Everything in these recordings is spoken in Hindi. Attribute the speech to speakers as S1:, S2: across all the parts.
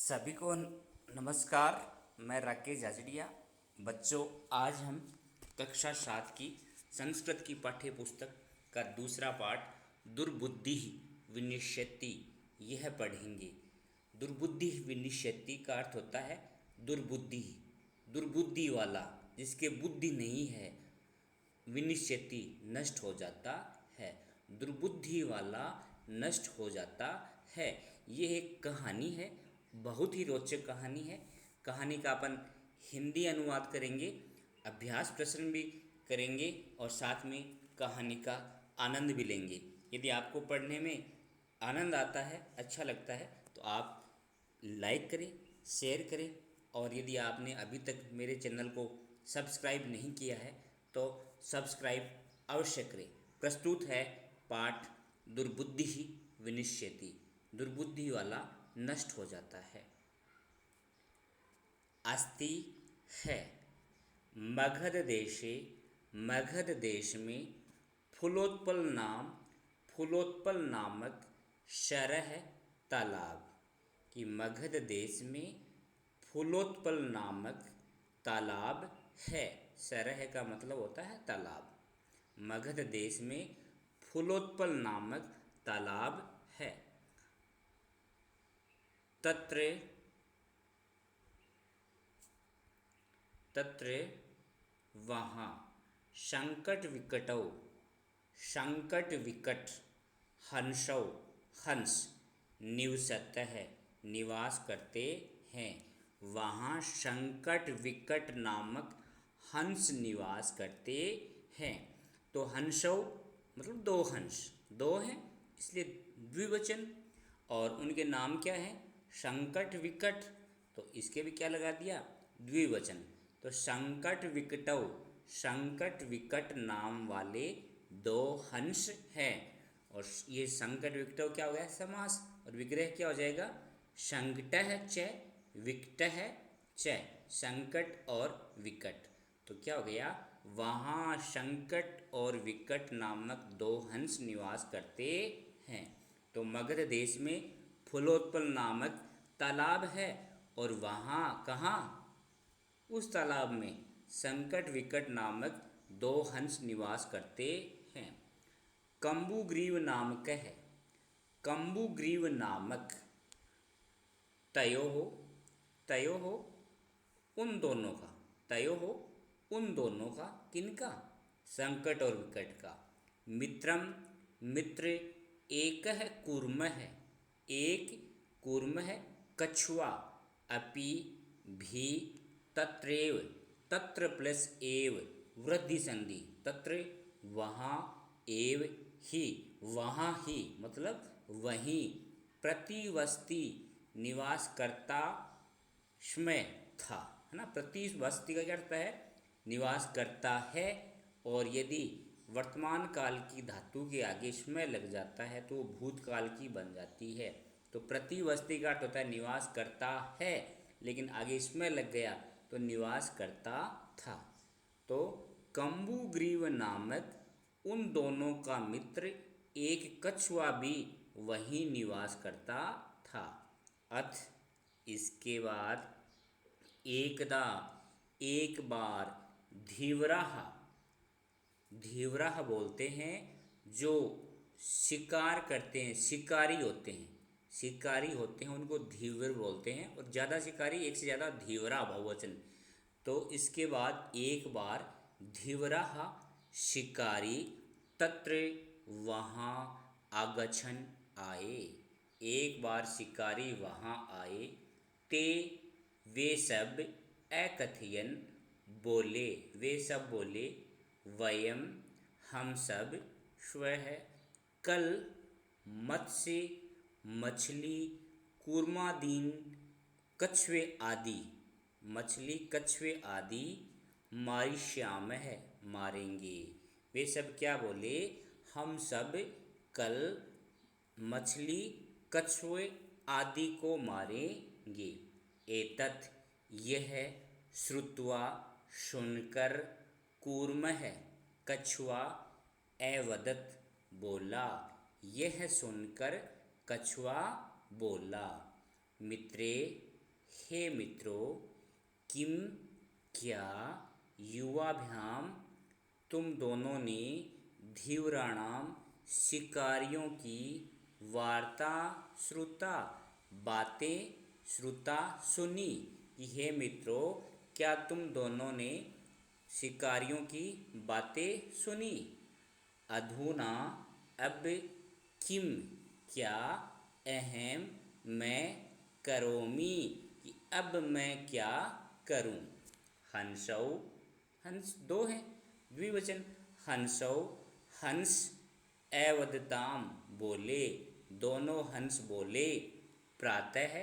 S1: सभी को नमस्कार। मैं राकेश जाजड़िया। बच्चों, आज हम कक्षा 7 की संस्कृत की पाठ्य पुस्तक का दूसरा पाठ दुर्बुद्धि विनिश्यति यह पढ़ेंगे। दुर्बुद्धि विनिश्यति का अर्थ होता है दुर्बुद्धि, दुर्बुद्धि वाला, जिसके बुद्धि नहीं है। विनिश्यति नष्ट हो जाता है, दुर्बुद्धि वाला नष्ट हो जाता है। ये एक कहानी है, बहुत ही रोचक कहानी है। कहानी का अपन हिंदी अनुवाद करेंगे, अभ्यास प्रश्न भी करेंगे और साथ में कहानी का आनंद भी लेंगे। यदि आपको पढ़ने में आनंद आता है, अच्छा लगता है, तो आप लाइक करें, शेयर करें। और यदि आपने अभी तक मेरे चैनल को सब्सक्राइब नहीं किया है तो सब्सक्राइब अवश्य करें। प्रस्तुत है पाठ दुर्बुद्धि विनिश्यति, दुर्बुद्धि वाला नष्ट हो जाता है। अस्ति है मगध देशे, मगध देश में फूलोत्पल नामक शरह तालाब, कि मगध देश में फूलोत्पल नामक तालाब है। शरह का मतलब होता है तालाब। मगध देश में फूलोत्पल नामक तालाब है। तत्र वहाँ संकट विकट हंसौ हंस निवसतः निवास करते हैं। वहाँ संकट विकट नामक हंस निवास करते हैं। तो हंसौ मतलब दो हंस, दो हैं इसलिए द्विवचन। और उनके नाम क्या है? संकट विकट, तो इसके भी क्या लगा दिया? द्विवचन। तो संकट विकट नाम वाले दो हंस हैं। और ये संकट विकटौ क्या हो गया? समास। और विग्रह क्या हो जाएगा? संकटः च विकटः च, संकट और विकट। तो क्या हो गया? वहाँ संकट और विकट नामक दो हंस निवास करते हैं। तो मगध देश में फूलोत्पल नामक तालाब है और वहाँ कहाँ? उस तालाब में संकट विकट नामक दो हंस निवास करते हैं। कंबुग्रीव नामक है, कंबुग्रीव नामक तयो हो उन दोनों का, तयो हो उन दोनों का, किनका? संकट और विकट का। मित्रम मित्र एक है कूर्म है, एक कूर्म है कछुआ, अपि भी तत्रैव, तत्र प्लस एव वृद्धि संधि, तत्र वहाँ, एव ही वहाँ ही मतलब वहीं, प्रतिवस्ती निवास करता स्मय था, है ना। प्रतिवस्ती का क्या अर्थ है? निवास करता है। और यदि वर्तमान काल की धातु के आगे स्मय लग जाता है तो वो भूतकाल की बन जाती है। तो प्रतिवस्ती का अर्थ होता है निवास करता है, लेकिन आगे स्मय लग गया तो निवास करता था। तो कंबुग्रीव नामक उन दोनों का मित्र एक कछुआ भी वहीं निवास करता था। अथ इसके बाद एकदा एक बार धीवराह, धीवराह बोलते हैं जो शिकार करते हैं, शिकारी होते हैं, शिकारी होते हैं उनको धीवर बोलते हैं। और ज़्यादा शिकारी, एक से ज़्यादा, धीवरा बहुवचन। तो इसके बाद एक बार धीवराह शिकारी तत्र वहाँ आगछन आए, एक बार शिकारी वहाँ आए। ते वे सब अकथयन बोले, वे सब बोले, वयम हम सब, स्वः कल मत्स्य मछली कूर्मादीन कछुए आदि, मछली कछुए आदि मारिष्याम है मारेंगे। वे सब क्या बोले? हम सब कल मछली कछुए आदि को मारेंगे। एतत् यह श्रुत्वा सुनकर कूर्मः कछुआ अवदत् बोला, यह सुनकर कछुआ बोला, मित्रे हे मित्रों, किम क्या, युवाभ्याम तुम दोनों ने, धीवराणाम शिकारियों की, वार्ता श्रुता बातें श्रुता सुनी। कि हे मित्रों, क्या तुम दोनों ने शिकारियों की बातें सुनी। अधुना अब, किम क्या, अहम मैं, करोमि कि अब मैं क्या करूं। हंसौ, हंस दो हैं, द्विवचन। हंसौ हंस, अवदताम बोले, दोनों हंस बोले। प्रातः,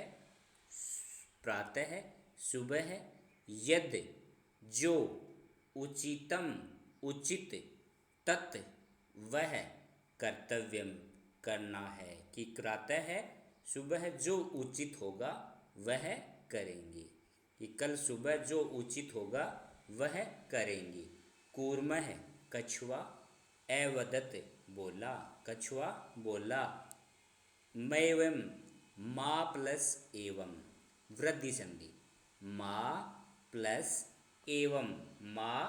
S1: प्रातः सुबह, यद जो, उचितम उचित, तत् वह, कर्तव्यम करना है। कि प्रातः है सुबह जो उचित होगा वह करेंगे। कि कल सुबह जो उचित होगा वह करेंगे। कूर्मः कछुआ, अवदत बोला, कछुआ बोला। मैवम माँ प्लस एवं, वृद्धि संधि। माँ प्लस एवं, माँ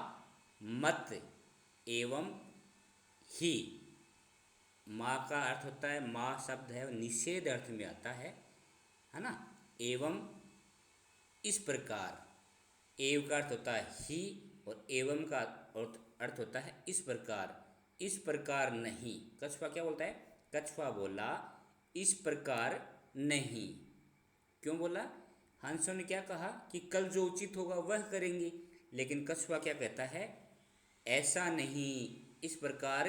S1: मत, एवं ही। माँ का अर्थ होता है, माँ शब्द है निषेध अर्थ में आता है ना। एवं इस प्रकार, एव का अर्थ होता है ही, और एवं का अर्थ होता है इस प्रकार। इस प्रकार नहीं, कछुआ क्या बोलता है, कछुआ बोला इस प्रकार नहीं। क्यों बोला, हंसों ने क्या कहा कि कल जो उचित होगा वह करेंगे, लेकिन कछुआ क्या कहता है, ऐसा नहीं, इस प्रकार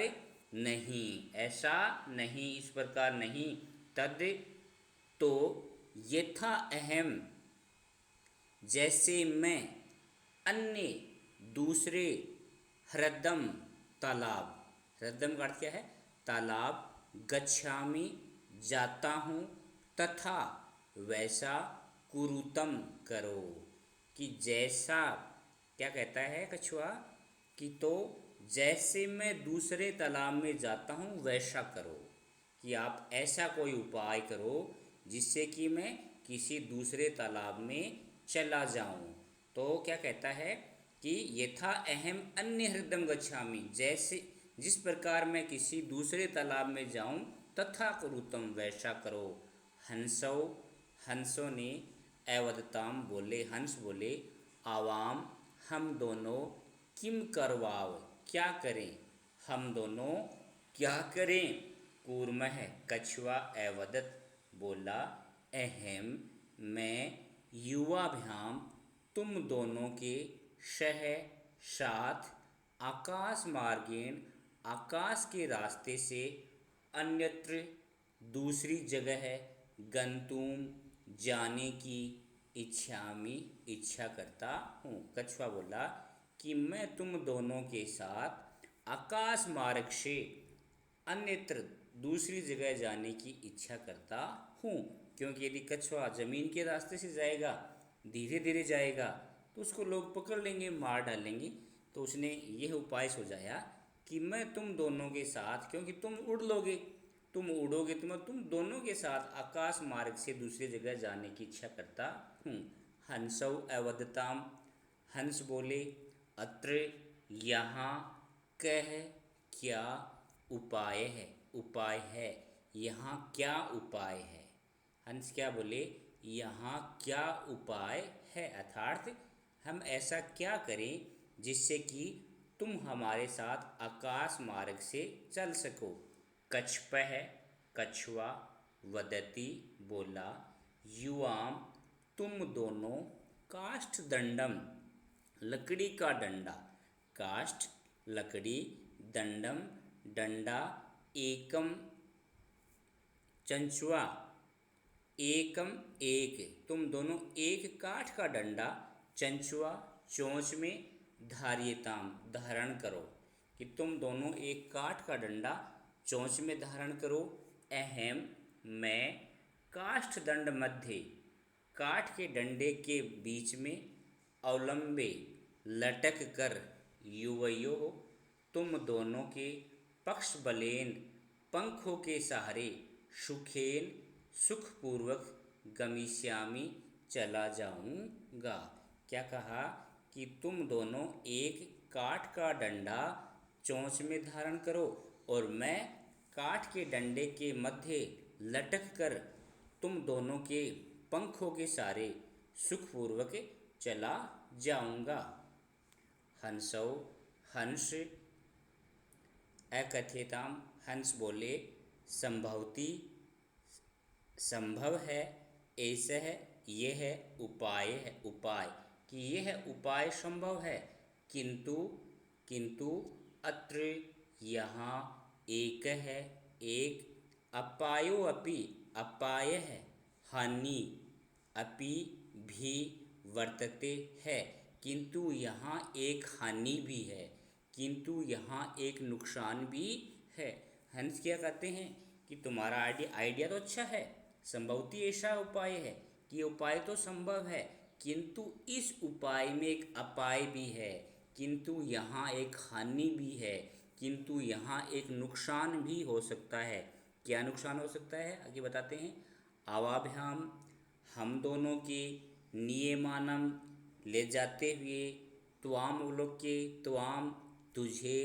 S1: नहीं, ऐसा नहीं, इस प्रकार नहीं। तद तो, यथा अहम जैसे मैं, अन्य दूसरे, ह्रदम तालाब, ह्रदम का अर्थ क्या है, तालाब, गच्छामि जाता हूँ, तथा वैसा, कुरुतम करो। कि जैसा, क्या कहता है कछुआ, कि तो जैसे मैं दूसरे तालाब में जाता हूँ वैसा करो। कि आप ऐसा कोई उपाय करो जिससे कि मैं किसी दूसरे तालाब में चला जाऊं। तो क्या कहता है कि यथा अहम अन्य हृदम गच्छामि, जैसे जिस प्रकार मैं किसी दूसरे तालाब में जाऊं, तथा कुरुतम वैसा करो। हंसौ, हंसों ने, अवदताम बोले, हंस बोले। आवाम हम दोनों, किम करवाव क्या करें, हम दोनों क्या करें। कूर्मः कछुआ, अवदत बोला। अहम मैं, युवाभ्याम तुम दोनों के, सह साथ, आकाश मार्गेण आकाश के रास्ते से, अन्यत्र दूसरी जगह, गंतुम जाने की, इच्छामि इच्छा करता हूँ। कछुआ बोला कि मैं तुम दोनों के साथ आकाश मार्ग से अन्यत्र दूसरी जगह जाने की इच्छा करता हूँ। क्योंकि यदि कछुआ ज़मीन के रास्ते से जाएगा, धीरे धीरे जाएगा, तो उसको लोग पकड़ लेंगे, मार डालेंगे। तो उसने यह उपाय सुझाया कि मैं तुम दोनों के साथ, क्योंकि तुम उड़ लोगे, तुम उड़ोगे, तो मैं तुम दोनों के साथ आकाश मार्ग से दूसरी जगह जाने की इच्छा करता हूँ। हंसौ अवदताम, हंस बोले। अत्र यहाँ, कह क्या, उपाय है, उपाय है, यहाँ क्या उपाय है। हंस क्या बोले, यहाँ क्या उपाय है, अर्थात हम ऐसा क्या करें जिससे कि तुम हमारे साथ आकाश मार्ग से चल सको। कछपः कछुआ, वदति बोला। युवाम तुम दोनों, काष्ठ दंडम लकड़ी का डंडा, काष्ठ लकड़ी, दंडम डंडा, एकम चंचुआ, एकम एक, तुम दोनों एक काठ का डंडा, चंचुआ चोंच में, धार्यताम धारण करो। कि तुम दोनों एक काठ का डंडा चोंच में धारण करो। अहम मैं, काष्ठ दंड मध्य काठ के डंडे के बीच में, अवलंबे लटक कर, युवयो तुम दोनों के, पक्ष बलेन पंखों के सहारे, सुखेन सुखपूर्वक, गमिष्यामि चला जाऊंगा। क्या कहा कि तुम दोनों एक काठ का डंडा चोंच में धारण करो और मैं काठ के डंडे के मध्य लटक कर तुम दोनों के पंखों के सारे सुखपूर्वक चला जाऊंगा। हंसौ हंस अकथ्यताम, हंस बोले संभवती संभव है, ऐसा है यह है उपाय है उपाय कि यह उपाय संभव है, किंतु किंतु अत्र यहाँ एक है एक, अपायो अपि अपाय है, हानि अपि भी वर्तते है, किंतु यहाँ एक हानि भी है, किंतु यहाँ एक नुकसान भी है। हंस क्या कहते हैं कि तुम्हारा आइडिया तो अच्छा है, संभवती ऐसा उपाय है कि ये उपाय तो संभव है, किंतु इस उपाय में एक अपाय भी है, किंतु यहाँ एक हानि भी है, किंतु यहाँ एक नुकसान भी हो सकता है। क्या नुकसान हो सकता है आगे बताते हैं। आवाभ्याम, हम दोनों के, नियमानम, ले जाते हुए, त्वाम अवलोक्य, त्वाम, तुझे,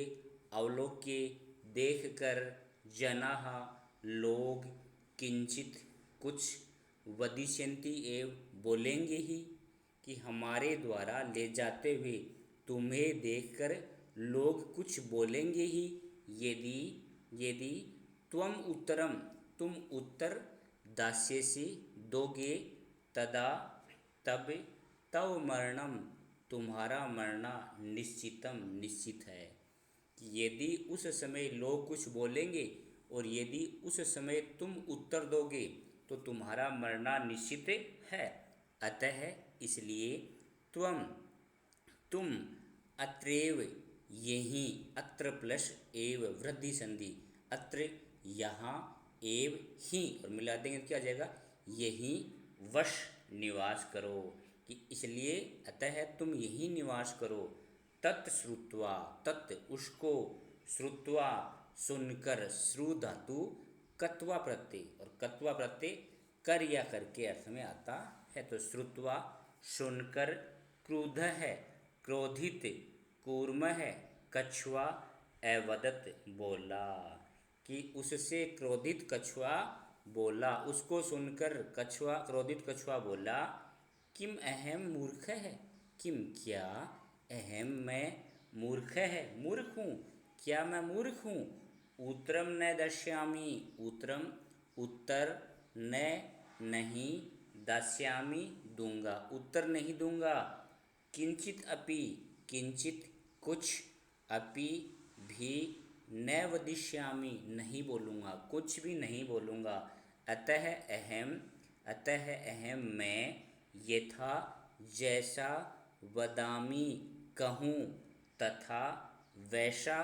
S1: अवलोक्य, देखकर, जनाः, लोग, किंचित, कुछ, वदिष्यन्ति एव, बोलेंगे ही, कि हमारे द्वारा ले जाते हुए तुम्हें देखकर लोग कुछ बोलेंगे ही, यदि यदि त्वम उत्तरम, तुम उत्तर, दास्यसि, दोगे, तदा, तब, तव मरणम, तुम्हारा मरना, निश्चितम, निश्चित है। कि यदि उस समय लोग कुछ बोलेंगे और यदि उस समय तुम उत्तर दोगे तो तुम्हारा मरना निश्चित है। अतः इसलिए त्वम, तुम, अत्रैव, यहीं, अत्र प्लस एव वृद्धि संधि, अत्र यहाँ, एव ही और मिला देंगे तो क्या आ जाएगा, यहीं वश निवास करो, कि इसलिए अतः तुम यहीं निवास करो। तत् श्रुत्वा, तत् उसको, श्रुत्वा सुनकर, श्रु धातु कत्वा प्रत्यय और कत्वा प्रत्यय कर या करके अर्थ में आता है, तो श्रुत्वा सुनकर, क्रुद्ध है क्रोधित, कूर्म है कछुआ, अवदत बोला, कि उससे क्रोधित कछुआ बोला, उसको सुनकर कछुआ क्रोधित कछुआ बोला, किम अहम मूर्ख है, किम क्या, अहम मैं, मूर्ख है मूर्ख हूँ, क्या मैं मूर्ख हूँ, उत्तरम न दश्यामि, उत्तरम उत्तर, न नहीं, दास्यामि दूंगा, उत्तर नहीं दूंगा, किंचित अपि, किंचित कुछ, अपि भी, न वदिष्यामि नहीं बोलूँगा, कुछ भी नहीं बोलूँगा, अतः अहम मैं, यथा जैसा, वदामि कहूँ, तथा वैसा,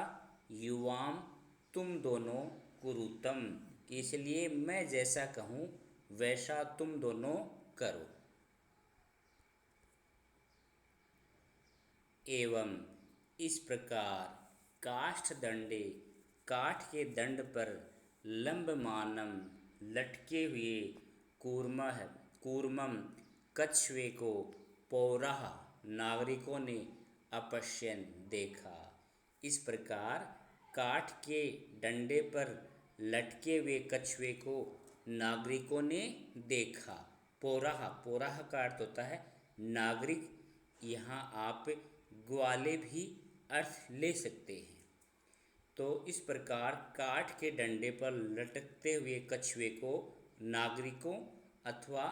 S1: युवाम तुम दोनों, कुरुतम, इसलिए मैं जैसा कहूँ वैसा तुम दोनों करो। एवं इस प्रकार काष्ठ दंडे, काठ के दंड पर, लंबमानम, लटके हुए, कूर्मम, कछुए को, पौरः, नागरिकों ने, अपश्यन, देखा। इस प्रकार काठ के डंडे पर लटके हुए कछुए को नागरिकों ने देखा। पौरः, पौरः का अर्थ होता है नागरिक, यहाँ आप ग्वाले भी अर्थ ले सकते हैं। तो इस प्रकार काठ के डंडे पर लटकते हुए कछुए को नागरिकों अथवा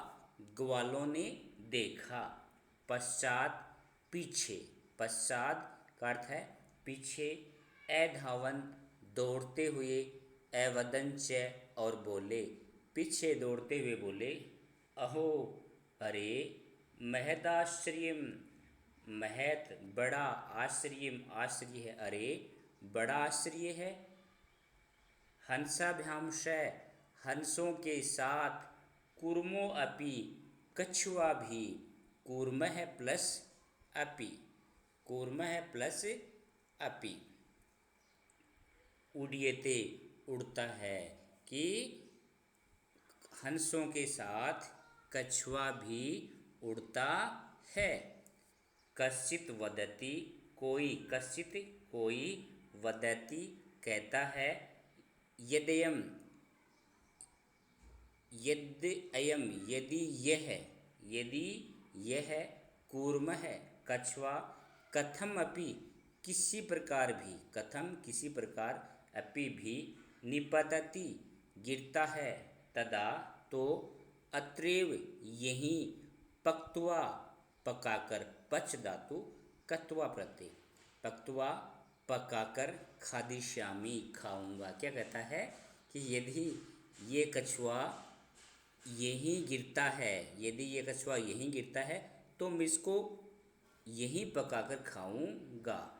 S1: ग्वालों ने देखा। पश्चात, पीछे, पश्चात का अर्थ है पीछे, अधावन, दौड़ते हुए, अवदंच, और बोले, पीछे दौड़ते हुए बोले, अहो, अरे, महदाश्चर्यम, महत, बड़ा, आश्चर्य, आश्चर्य है, अरे बड़ा आश्चर्य है, हंसाभ्याम, हंसों के साथ, कूर्मो अपि, कछुआ भी, कूर्म है प्लस अपि, कूर्म है प्लस अपि, उड्यते, उड़ता है, कि हंसों के साथ कछुआ भी उड़ता है। कश्चित वदति, कोई, कश्चित कोई, वदति कहता है, यदयम, यद अयम यदि यह, यदि यह कूर्मः कछुआ, कथम अपि किसी प्रकार भी, कथम किसी प्रकार, अपि भी, निपतति गिरता है, तदा तो, अत्रैव यहीं, पक्त्वा पकाकर, पच धातु कत्वा प्रत्यय, पक्त्वा पकाकर, खादिष्यामि खाऊंगा। क्या कहता है कि यदि ये कछुआ यहीं गिरता है, यदि ये कछुआ यहीं गिरता है तो मैं इसको यहीं पकाकर खाऊंगा।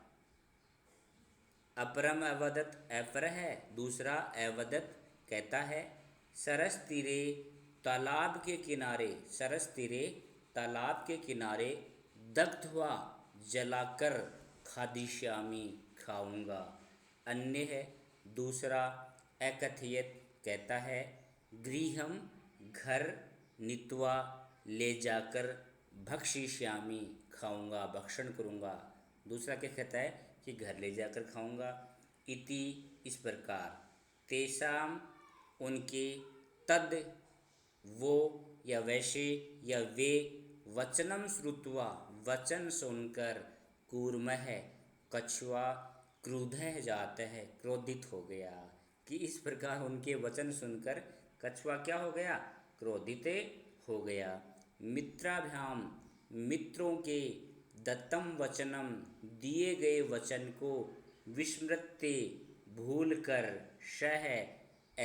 S1: अपरम अवदत, अपर है, दूसरा अवदत कहता है, सरस तीरे, तालाब के किनारे, सरस तीरे तालाब के किनारे, दग्ध्वा जलाकर, खादिष्यामि खाऊंगा। अन्य है, दूसरा अकथयत कहता है, गृहम घर, नीत्वा ले जाकर, भक्षिष्यामि खाऊंगा, भक्षण करूँगा। दूसरा क्या कहता है कि घर ले जाकर खाऊंगा। इति इस प्रकार, तेषाम उनके, तद वो या वैसे या वे, वचनम श्रुत्वा वचन सुनकर, कूर्मः कछुआ, क्रुद्धः जातः क्रोधित हो गया। कि इस प्रकार उनके वचन सुनकर कछुआ क्या हो गया, क्रोधित हो गया। मित्राभ्याम मित्रों के, दत्तम वचनम दिए गए वचन को, विस्मृत्य भूल कर, सह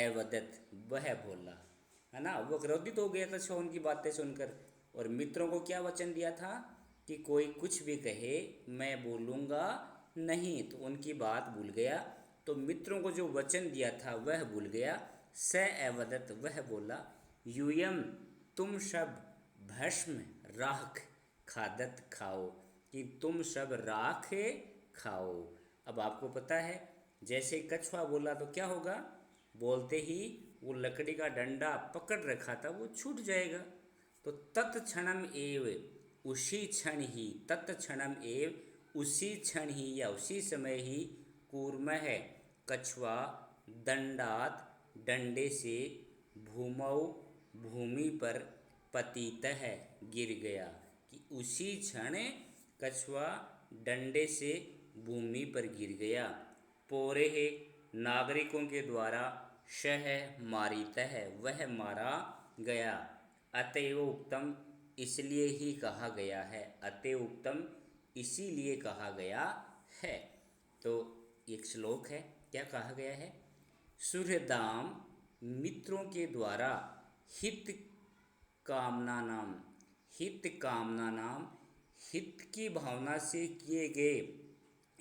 S1: अवदत वह बोला, है ना। वो क्रोधित हो गया कछुआ उनकी बातें सुनकर। और मित्रों को क्या वचन दिया था कि कोई कुछ भी कहे मैं बोलूँगा नहीं, तो उनकी बात भूल गया। तो मित्रों को जो वचन दिया था वह भूल गया। स अवदत वह बोला, यूयम तुम सब, भस्म राख खादत खाओ, कि तुम सब राख खाओ। अब आपको पता है जैसे कछुआ बोला तो क्या होगा, बोलते ही वो लकड़ी का डंडा पकड़ रखा था वो छूट जाएगा। तो तत्क्षणम एव, उसी क्षण ही, तत्क्षणम एव उसी क्षण ही या उसी समय ही, कूर्मः कछुआ, दंडात डंडे से, भूमौ भूमि पर, पतितः गिर गया। कि उसी क्षण कछुआ डंडे से भूमि पर गिर गया। पोरे नागरिकों के द्वारा, सह मारितः वह मारा गया। अतएव उक्तम इसलिए ही कहा गया है, अतएव उक्तम इसीलिए कहा गया है। तो एक श्लोक है, क्या कहा गया है, सुहृदाम मित्रों के द्वारा, हित कामना नाम, हित कामना नाम, हित की भावना से किए गए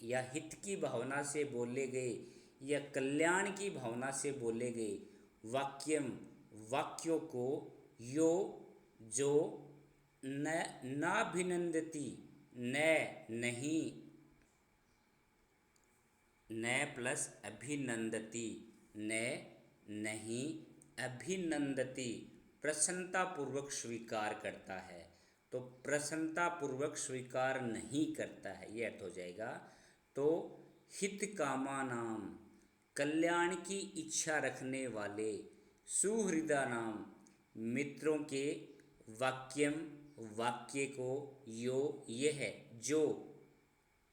S1: या हित की भावना से बोले गए या कल्याण की भावना से बोले गए वाक्यम वाक्यों को, यो जो, न नाभिनंदती, न नहीं, न प्लस अभिनंदती, न नहीं, अभिनंदती प्रसन्नतापूर्वक स्वीकार करता है। तो प्रसन्नतापूर्वक स्वीकार नहीं करता है, ये अर्थ हो जाएगा। तो हित कामा नाम, कल्याण की इच्छा रखने वाले, सुहृदा नाम मित्रों के, वाक्यम वाक्य को, यो ये है जो,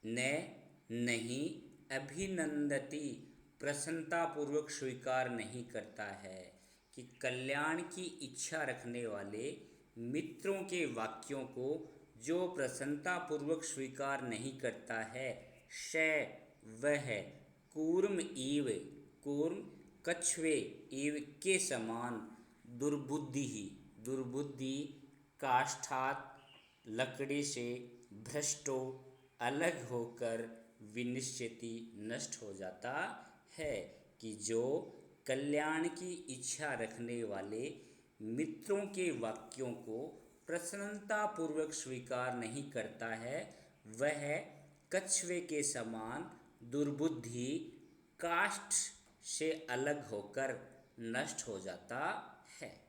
S1: न नहीं, अभिनंदती प्रसन्नतापूर्वक स्वीकार नहीं करता है। कि कल्याण की इच्छा रखने वाले मित्रों के वाक्यों को जो प्रसन्नतापूर्वक स्वीकार नहीं करता है, श वह, कूर्म इव, कूर्म कछुए, इव के समान, दुर्बुद्धि ही, दुर्बुद्धि, काष्ठात लकड़ी से, भ्रष्टो अलग होकर, विनिश्चिति नष्ट हो जाता है। कि जो कल्याण की इच्छा रखने वाले मित्रों के वाक्यों को प्रसन्नतापूर्वक स्वीकार नहीं करता है, वह कछुए के समान, दुर्बुद्धि, काष्ठ से अलग होकर नष्ट हो जाता है।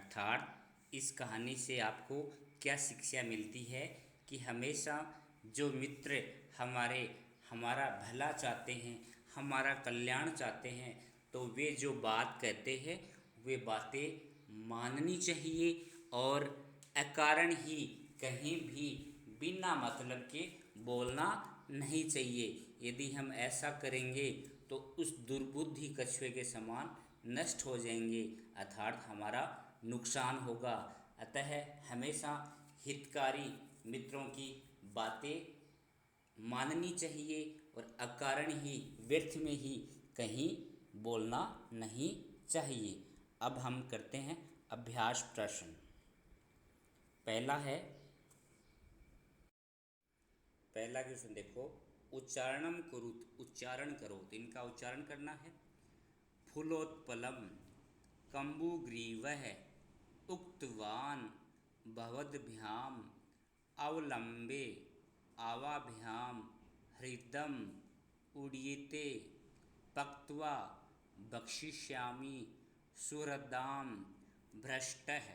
S1: अर्थात इस कहानी से आपको क्या शिक्षा मिलती है कि हमेशा जो मित्र हमारा भला चाहते हैं, हमारा कल्याण चाहते हैं, तो वे जो बात कहते हैं वे बातें माननी चाहिए और अकारण ही कहीं भी बिना मतलब के बोलना नहीं चाहिए। यदि हम ऐसा करेंगे तो उस दुर्बुद्धि कछुए के समान नष्ट हो जाएंगे, अर्थात हमारा नुकसान होगा। अतः हमेशा हितकारी मित्रों की बातें माननी चाहिए और अकारण ही व्यर्थ में ही कहीं बोलना नहीं चाहिए। अब हम करते हैं अभ्यास प्रश्न। पहला क्वेश्चन देखो, उच्चारणम कुरुत, उच्चारण करो। तो इनका उच्चारण करना है। फूलोत्पलम कम्बुग्रीवः उक्तवान भवद्भ्याम अवलंबे आवाभ्याम हृदम उड्यते पक्त्वा बक्षिष्यामि सुहृदाम भ्रष्टः।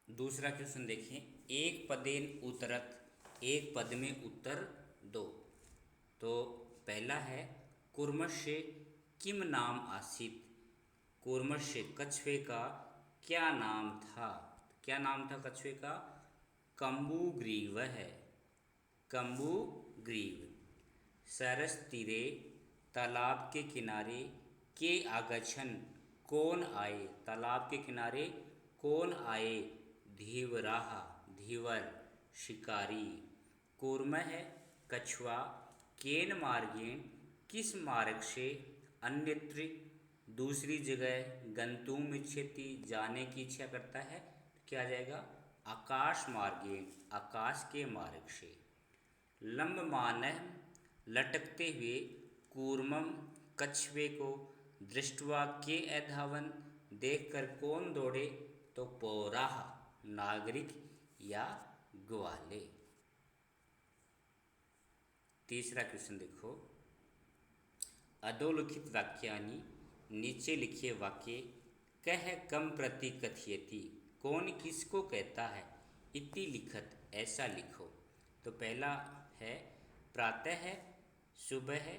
S1: दूसरा क्वेश्चन देखिए, एक पदेन उत्तरत, एक पद में उत्तर दो। तो पहला है, कूर्मस्य किम नाम आसीत्। कूर्मस्य कछुए का क्या नाम था। क्या नाम था कछुए का? कम्बुग्रीव है, कम्बुग्रीव। सरस तीरे, तालाब के किनारे, के आगछन, कौन आए। तालाब के किनारे कौन आए। धीवराह, धीवर, शिकारी। कूर्म है कछुआ, केन मार्गेण, किस मार्ग से, अन्यत्र, दूसरी जगह, गंतुम इच्छति, जाने की इच्छा करता है। तो क्या आ जाएगा? आकाश मार्गेण, आकाश के मार्ग से। लंबमानः, लटकते हुए, कूर्मम, कछुए को, दृष्ट्वा के अधावन, देखकर कौन दौड़े। तो पौराह, नागरिक या ग्वाले। तीसरा क्वेश्चन देखो, अधोलिखित वाक्यानि, नीचे लिखे वाक्य, कह कम प्रति कथयति, कौन किसको कहता है। इति लिखत, ऐसा लिखो। तो पहला है, प्रातः है, सुबह है,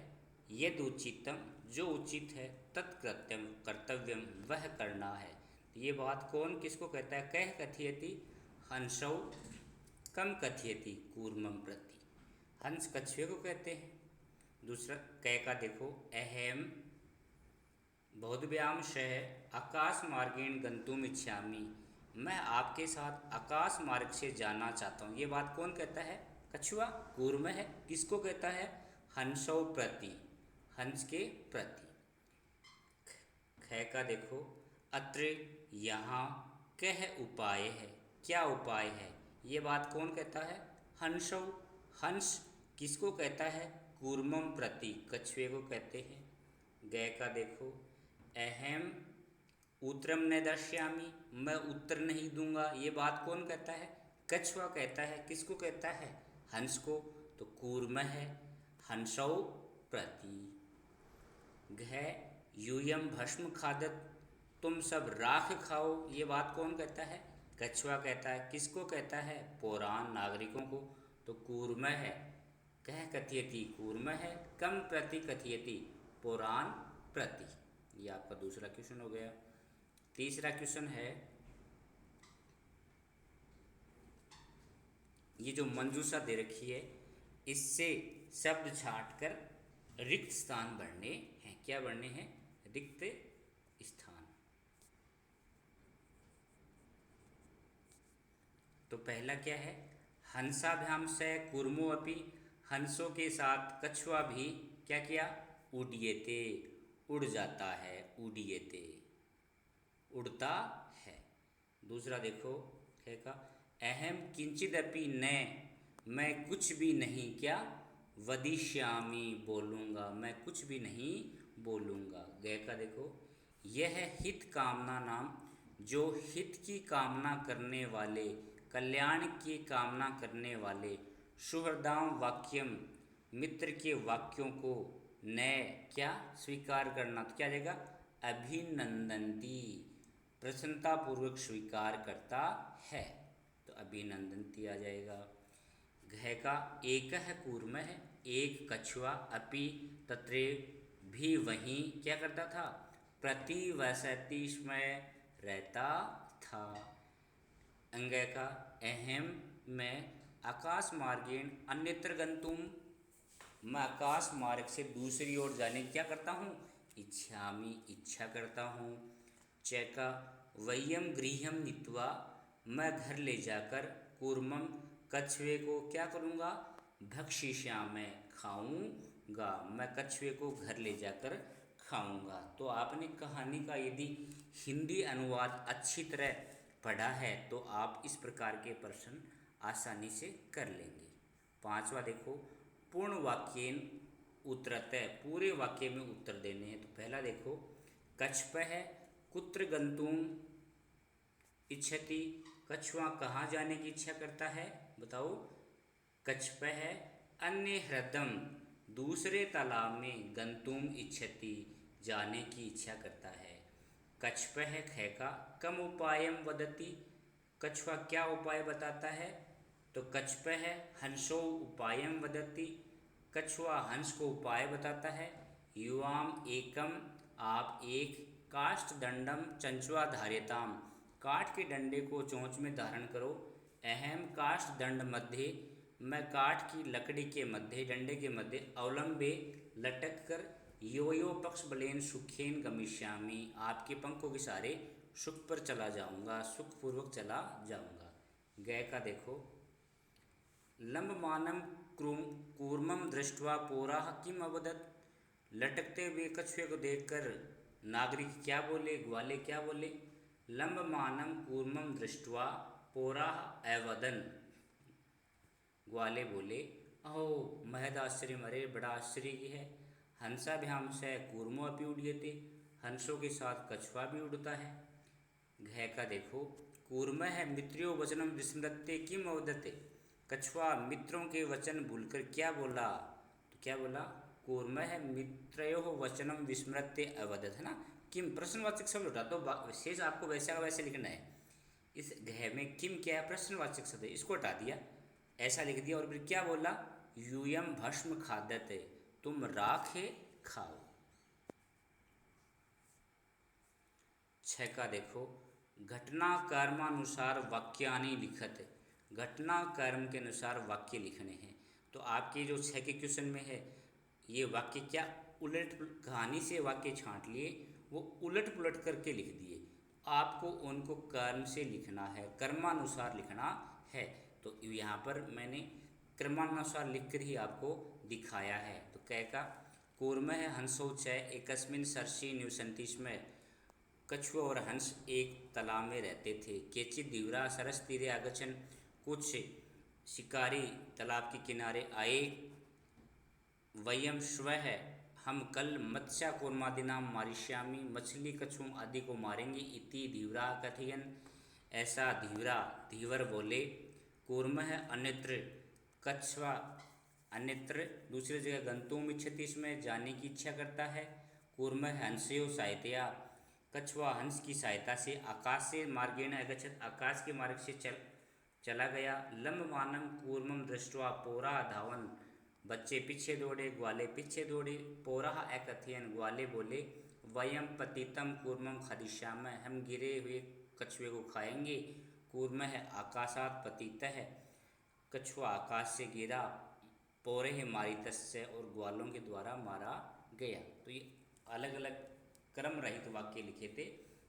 S1: यद उचितम, जो उचित है, तत्कृत्यम, कर्तव्यम, वह करना है। तो ये बात कौन किसको कहता है। कह कथयति, हंसौ कम कथयति कूर्मम प्रति, हंस कछुए को कहते हैं। दूसरा कह का देखो, अहम बोधव्याम सह आकाश मार्गेण गंतुम इच्छामि, मैं आपके साथ आकाश मार्ग से जाना चाहता हूँ। ये बात कौन कहता है। कछुआ। कूर्म है, किसको कहता है। हंसौ प्रति, हंस के प्रति। ख का देखो, अत्र, यहाँ, कह उपाय है, क्या उपाय है। ये बात कौन कहता है। हंसौ, हंस किसको कहता है। कूर्मम प्रति, कछुए को कहते हैं। गय का देखो, अहम उत्तरम न दर्श्यामि, मैं उत्तर नहीं दूंगा। ये बात कौन कहता है। कछुआ कहता है। किसको कहता है। हंस को। तो कूर्म है, हंसौ प्रति। घ, यूयम भस्म खादत, तुम सब राख खाओ। ये बात कौन कहता है। कछुआ कहता है। किसको कहता है। पौराण, नागरिकों को। तो कूर्म है, कह कथयति कूर्म है, कम प्रति कथयति पौराण प्रति। ये आपका दूसरा क्वेश्चन हो गया। तीसरा क्वेश्चन है, ये जो मंजूषा दे रखी है, इससे शब्द छांटकर रिक्त स्थान भरने हैं। क्या भरने हैं। रिक्त स्थान। तो पहला क्या है, हंसाभ्याम से कूर्मो अपि, हंसों के साथ कछुआ भी क्या किया। उड्यते, उड़ जाता है। उड्यते, उड़ता है। दूसरा देखो, है का, अहम किंचिदपि न, मैं कुछ भी नहीं क्या। वदिष्यामि, बोलूँगा, मैं कुछ भी नहीं बोलूँगा। गय का देखो, यह हित कामना नाम, जो हित की कामना करने वाले, कल्याण की कामना करने वाले, सुहृदाम वाक्यम, मित्र के वाक्यों को, न क्या स्वीकार करना। तो क्या देगा। अभिनंदन्ति, प्रसन्नतापूर्वक स्वीकार करता है। तो अभिनंदनती आ जाएगा। घ का एक है कूर्म है, एक कछुआ अपि तत्रे भी वहीं क्या करता था, प्रतिवसति में रहता था। अंग का अहम में आकाश मार्गेण अन्यत्र गंतुम, मैं आकाश मार्ग से दूसरी ओर जाने की क्या करता हूँ, इच्छामि इच्छा करता हूँ। च का वयम गृहम नीत्वा, मैं घर ले जाकर कूर्मम कछुए को क्या करूँगा, भक्षिष्यामि खाऊंगा, मैं कछुए को घर ले जाकर खाऊंगा। तो आपने कहानी का यदि हिंदी अनुवाद अच्छी तरह पढ़ा है तो आप इस प्रकार के प्रश्न आसानी से कर लेंगे। पांचवा देखो, पूर्ण वाक्येन उत्तरतः, पूरे वाक्य में उत्तर देने हैं। तो पहला देखो, कछपः कुत्र गंतुम इच्छति, कछुआ कहाँ जाने की इच्छा करता है, बताओ। कछपः अन्य हृदम, दूसरे तालाब में गंतुम इच्छति, जाने की इच्छा करता है। कछपः ख का कम उपायम वदति, कछुआ क्या उपाय बताता है, तो कछपः हंसो उपायम वदति, कछुआ हंस को उपाय बताता है। युवाम एकम, आप एक, काष्ठ दंडम चंचुआ धार्यताम, काठ के डंडे को चोंच में धारण करो। अहम काष्ठ दंड मध्य, मैं काठ की लकड़ी के मध्य, डंडे के मध्य, अवलंबे लटक कर, यो यो पक्ष बलेन सुखेन गमिष्यामि, आपके पंखों के सारे सुख पर चला जाऊंगा, सुखपूर्वक चला जाऊंगा। गय का देखो, लंबमानम कूर्मम दृष्ट्वा पोराह किम अवदत्, लटकते हुए कछुए को देखकर नागरिक क्या बोले, ग्वाले क्या बोले। लंबमानम कूर्मम दृष्ट्वा पोराह अवदन्, ग्वाले बोले, अहो महद आश्चर्य, मरे बड़ा आश्चर्य की है। हंसाभ्याम से कूर्मो अपि उड्यते, हंसों के साथ कछुआ भी उड़ता है। घ का देखो, कूर्म है मित्र्यो वचनम विस्मृत्य किम अवदते, कछुआ मित्रों के वचन भूलकर क्या बोला, तो क्या बोला, कूर्म है मित्रयो वचनम विस्मृत्य अवदत, है ना। किम प्रश्नवाचक शब्द उठा, तो शेष आपको वैसा का वैसे लिखना है। इस घ में किम क्या है, प्रश्नवाचक शब्द है, इसको हटा दिया, ऐसा लिख दिया। और फिर क्या बोला, यूयम भस्म खादते, तुम राखे खाओ। छ का देखो, घटना कर्मानुसार वाक्यानि लिखत, घटना कर्म के अनुसार वाक्य लिखने हैं। तो आपके जो छ के क्वेश्चन में है, ये वाक्य क्या उलट, कहानी से वाक्य छांट लिए, वो उलट पुलट करके लिख दिए। आपको उनको कर्म से लिखना है, कर्मानुसार लिखना है। तो यहाँ पर मैंने क्रमानुसार लिखकर ही आपको दिखाया है। तो कै का कूर्म है हंसो च एकस्मिन सरसी निवसन्ति स्म, कछुआ और हंस एक तालाब में रहते थे। केचित धीवरा सरस तीरे आगछन, कुछ शिकारी तालाब के किनारे आए। वयम स्वः, हम कल मत्स्य कूर्मादिनाम मारिष्यामि, मछली कछुओं आदि को मारेंगे। इति धीवरा कथयन, ऐसा धीवर बोले। कूर्म है अन्यत्र, कछुआ अन्यत्र दूसरी जगह गंतुम इच्छति, इसमें जाने की इच्छा करता है। कूर्म है हंसयो सहायतया, कछुआ हंस की सहायता से आकाश से मार्गेण अगच्छत, आकाश के मार्ग से चला गया। लंबमानम कूर्मम दृष्ट्वा पोरा धावन, बच्चे पीछे दौड़े, ग्वाले पीछे दौड़े। पोरा एकथयन, ग्वाले बोले, वयम पतितम कूर्मम खादिष्यामः, हम गिरे हुए कछुए को खाएंगे। कूर्म है आकाशात पतितः, कछुआ आकाश से गिरा। पोरे है मारितस्य, और ग्वालों के द्वारा मारा गया। तो ये अलग अलग क्रम रहित वाक्य लिखे थे।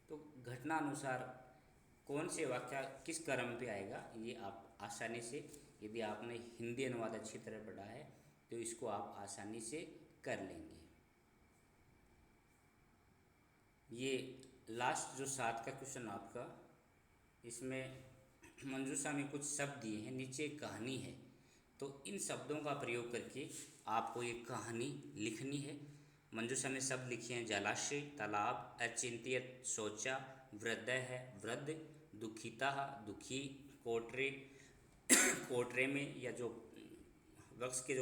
S1: तो घटनानुसार कौन से वाक्य किस क्रम पे आएगा, ये आप आसानी से, यदि आपने हिंदी अनुवाद अच्छी तरह पढ़ा है तो इसको आप आसानी से कर लेंगे। ये लास्ट जो 7 का क्वेश्चन आपका, इसमें मंजूषा में कुछ शब्द दिए हैं, नीचे कहानी है। तो इन शब्दों का प्रयोग करके आपको ये कहानी लिखनी है। मंजूषा में शब्द लिखे हैं, जलाशय, तालाब, अचिंत्यत, सोचा, वृद्ध है वृद्ध, दुखिता दुखी, कोटरे कोटरे में या जो वृक्ष के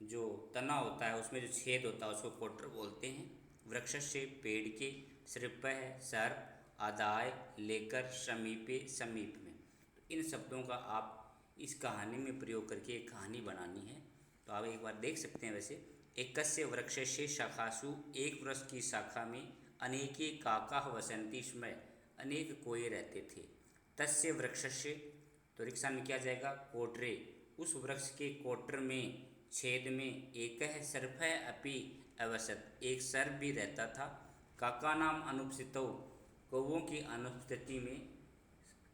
S1: जो तना होता है उसमें जो छेद होता है उसको कोटर बोलते हैं। वृक्ष से पेड़ के, सृप है सर्प, आदाय, लेकर, समीपे, समीप में। तो इन शब्दों का आप इस कहानी में प्रयोग करके एक कहानी बनानी है। तो आप एक बार देख सकते हैं। वैसे एकस्य वृक्षस्य शाखासु, एक वृक्ष की शाखा में अनेके काकाः वसन्ति स्म, अनेक कोए रहते थे। तस्य वृक्षस्य, तो रिक्शा में क्या जाएगा, कोटरे, उस वृक्ष के कोटर में, छेद में, एकः सर्पः अपि अवसत, एक सर्प भी रहता था। काका नाम अनुपस्थितौ, कौओं की अनुपस्थिति में,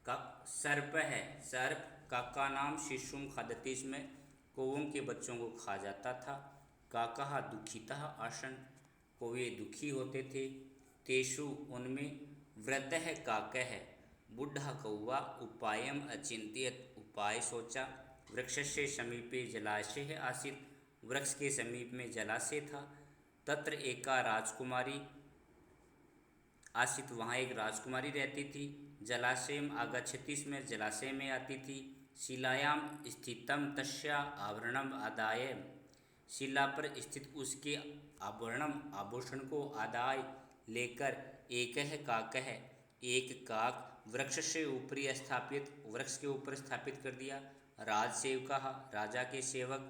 S1: का सर्प है, सर्प काका नाम शिशुम खादति स्म, कौओं के बच्चों को खा जाता था। काका दुखितः आसन, कौवे दुखी होते थे। तेषु उनमें, वृद्धः काकः, बूढ़ा कौवा, उपायम अचिंत्यत, उपाय सोचा। वृक्षस्य समीपे जलाशय आसीत्, वृक्ष के समीप में जलाशय था। तत्र एका राजकुमारी आसीत्, वहाँ एक राजकुमारी रहती थी। जलाशयम आगच्छति स्म, जलाशय में आती थी। शिलायाम स्थितम तस्या आभरणम आदाय, शिला पर स्थित उसके आभूषण को आदाय लेकर, एकः काकः, एक काक, वृक्ष से ऊपरी स्थापित, वृक्ष के ऊपर स्थापित कर दिया। राजसेवकः, राजा के सेवक,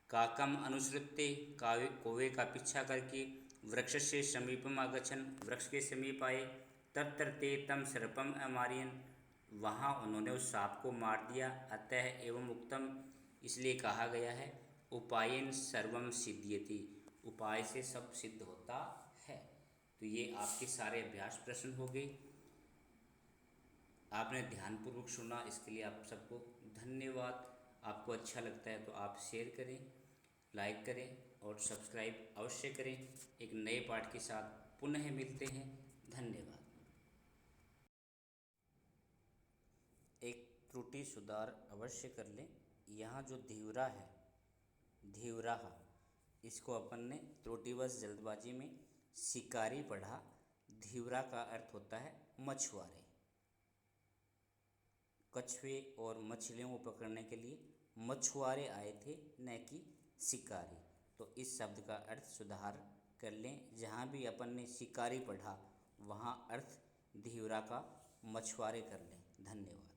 S1: काकम अनुसृत्य, कौवे का पीछा करके, वृक्ष से समीपम आगछन, वृक्ष के समीप आए। तत्र ते तम सर्पम अमारयन्, वहाँ उन्होंने उस सांप को मार दिया। अतः एवं उक्तम, इसलिए कहा गया है, उपायेन सर्वम सिद्ध्यति, उपाय से सब सिद्ध होता है। तो ये आपके सारे अभ्यास प्रश्न हो गए। आपने ध्यानपूर्वक सुना, इसके लिए आप सबको धन्यवाद। आपको अच्छा लगता है तो आप शेयर करें, लाइक करें और सब्सक्राइब अवश्य करें। एक नए पाठ के साथ पुनः मिलते हैं। धन्यवाद। एक त्रुटि सुधार अवश्य कर लें। यहाँ जो धीवरा है, धीवराहा, इसको अपन ने त्रुटिवश जल्दबाजी में शिकारी पढ़ा। धीवरा का अर्थ होता है मछुआरे। कछुए और मछलियों को पकड़ने के लिए मछुआरे आए थे, न कि शिकारी। तो इस शब्द का अर्थ सुधार कर लें। जहाँ भी अपन ने शिकारी पढ़ा वहाँ अर्थ धीवरा का मछुआरे कर लें। धन्यवाद।